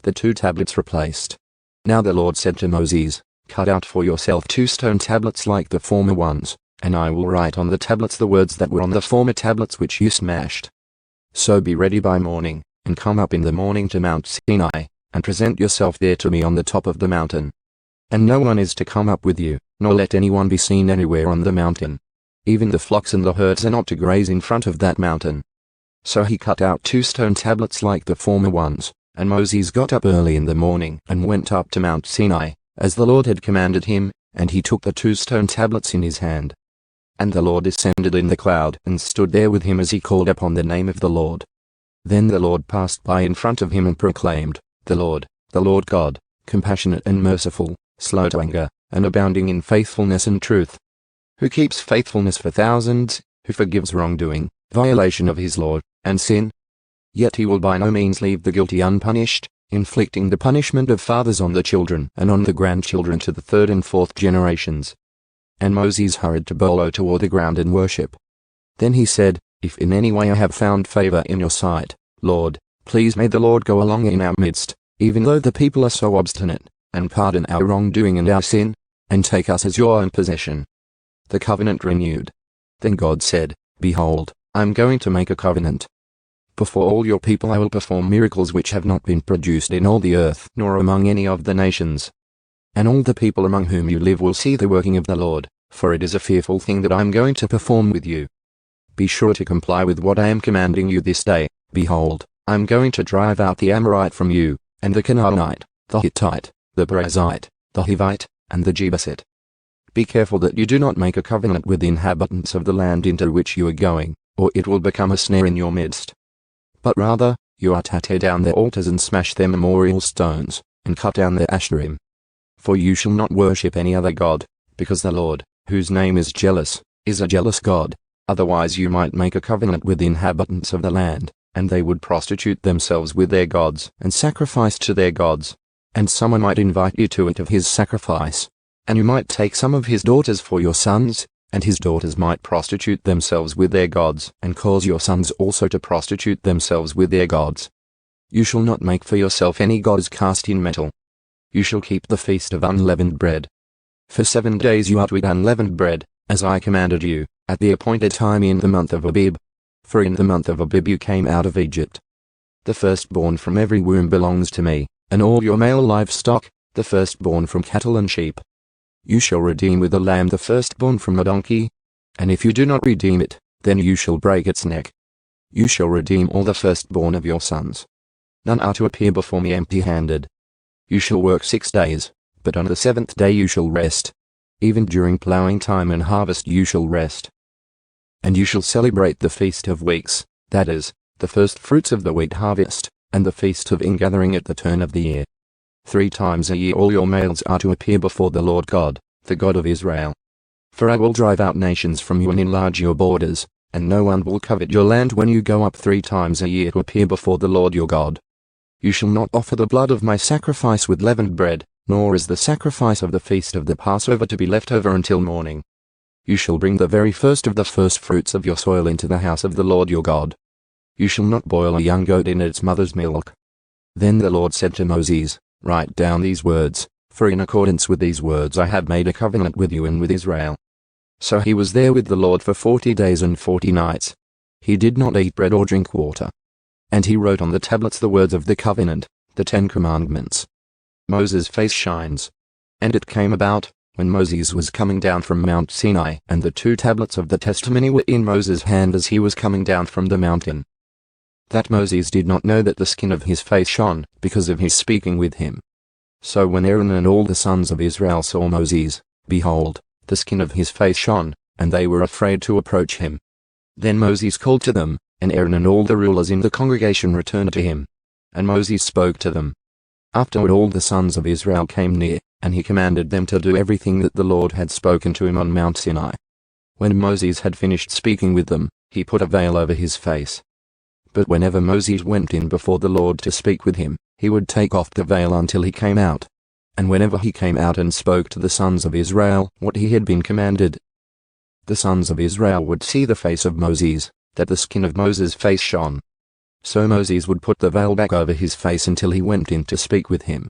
the 2 tablets replaced. Now the Lord said to Moses, "Cut out for yourself 2 stone tablets like the former ones, and I will write on the tablets the words that were on the former tablets which you smashed. So be ready by morning, and come up in the morning to Mount Sinai, and present yourself there to me on the top of the mountain. And no one is to come up with you, nor let anyone be seen anywhere on the mountain. Even the flocks and the herds are not to graze in front of that mountain." So he cut out 2 stone tablets like the former ones, and Moses got up early in the morning and went up to Mount Sinai, as the Lord had commanded him, and he took the 2 stone tablets in his hand. And the Lord descended in the cloud and stood there with him as he called upon the name of the Lord. Then the Lord passed by in front of him and proclaimed, the Lord God, compassionate and merciful, slow to anger, and abounding in faithfulness and truth, who keeps faithfulness for thousands, who forgives wrongdoing, violation of his law, and sin. Yet he will by no means leave the guilty unpunished, inflicting the punishment of fathers on the children and on the grandchildren to the 3rd and 4th generations. And Moses hurried to bow low toward the ground and worship. Then he said, "If in any way I have found favor in your sight, Lord, please may the Lord go along in our midst, even though the people are so obstinate, and pardon our wrongdoing and our sin, and take us as your own possession." The covenant renewed. Then God said, "Behold, I am going to make a covenant. Before all your people I will perform miracles which have not been produced in all the earth nor among any of the nations. And all the people among whom you live will see the working of the Lord, for it is a fearful thing that I am going to perform with you. Be sure to comply with what I am commanding you this day. Behold, I am going to drive out the Amorite from you, and the Canaanite, the Hittite, the Perizzite, the Hivite, and the Jebusite. Be careful that you do not make a covenant with the inhabitants of the land into which you are going, or it will become a snare in your midst. But rather, you are to tear down their altars and smash their memorial stones, and cut down their Asherim. For you shall not worship any other god, because the Lord, whose name is jealous, is a jealous God. Otherwise you might make a covenant with the inhabitants of the land, and they would prostitute themselves with their gods and sacrifice to their gods. And someone might invite you to eat of his sacrifice. And you might take some of his daughters for your sons, and his daughters might prostitute themselves with their gods, and cause your sons also to prostitute themselves with their gods. You shall not make for yourself any gods cast in metal. You shall keep the feast of unleavened bread. For 7 days you are to eat unleavened bread, as I commanded you, at the appointed time in the month of Abib. For in the month of Abib you came out of Egypt. The firstborn from every womb belongs to me, and all your male livestock, the firstborn from cattle and sheep. You shall redeem with a lamb the firstborn from a donkey, and if you do not redeem it, then you shall break its neck. You shall redeem all the firstborn of your sons. None are to appear before me empty-handed. You shall work 6 days, but on the 7th day you shall rest. Even during plowing time and harvest you shall rest. And you shall celebrate the Feast of Weeks, that is, the first fruits of the wheat harvest, and the Feast of Ingathering at the turn of the year. 3 times a year all your males are to appear before the Lord God, the God of Israel. For I will drive out nations from you and enlarge your borders, and no one will covet your land when you go up 3 times a year to appear before the Lord your God. You shall not offer the blood of my sacrifice with leavened bread, nor is the sacrifice of the feast of the Passover to be left over until morning. You shall bring the very first of the firstfruits of your soil into the house of the Lord your God. You shall not boil a young goat in its mother's milk. Then the Lord said to Moses, "Write down these words, for in accordance with these words I have made a covenant with you and with Israel." So he was there with the Lord for 40 days and 40 nights. He did not eat bread or drink water. And he wrote on the tablets the words of the covenant, the 10 commandments. Moses' face shines. And it came about, when Moses was coming down from Mount Sinai, and the 2 tablets of the testimony were in Moses' hand as he was coming down from the mountain, that Moses did not know that the skin of his face shone, because of his speaking with him. So when Aaron and all the sons of Israel saw Moses, behold, the skin of his face shone, and they were afraid to approach him. Then Moses called to them, and Aaron and all the rulers in the congregation returned to him. And Moses spoke to them. Afterward all the sons of Israel came near, and he commanded them to do everything that the Lord had spoken to him on Mount Sinai. When Moses had finished speaking with them, he put a veil over his face. But whenever Moses went in before the Lord to speak with him, he would take off the veil until he came out. And whenever he came out and spoke to the sons of Israel what he had been commanded, the sons of Israel would see the face of Moses, that the skin of Moses' face shone. So Moses would put the veil back over his face until he went in to speak with him.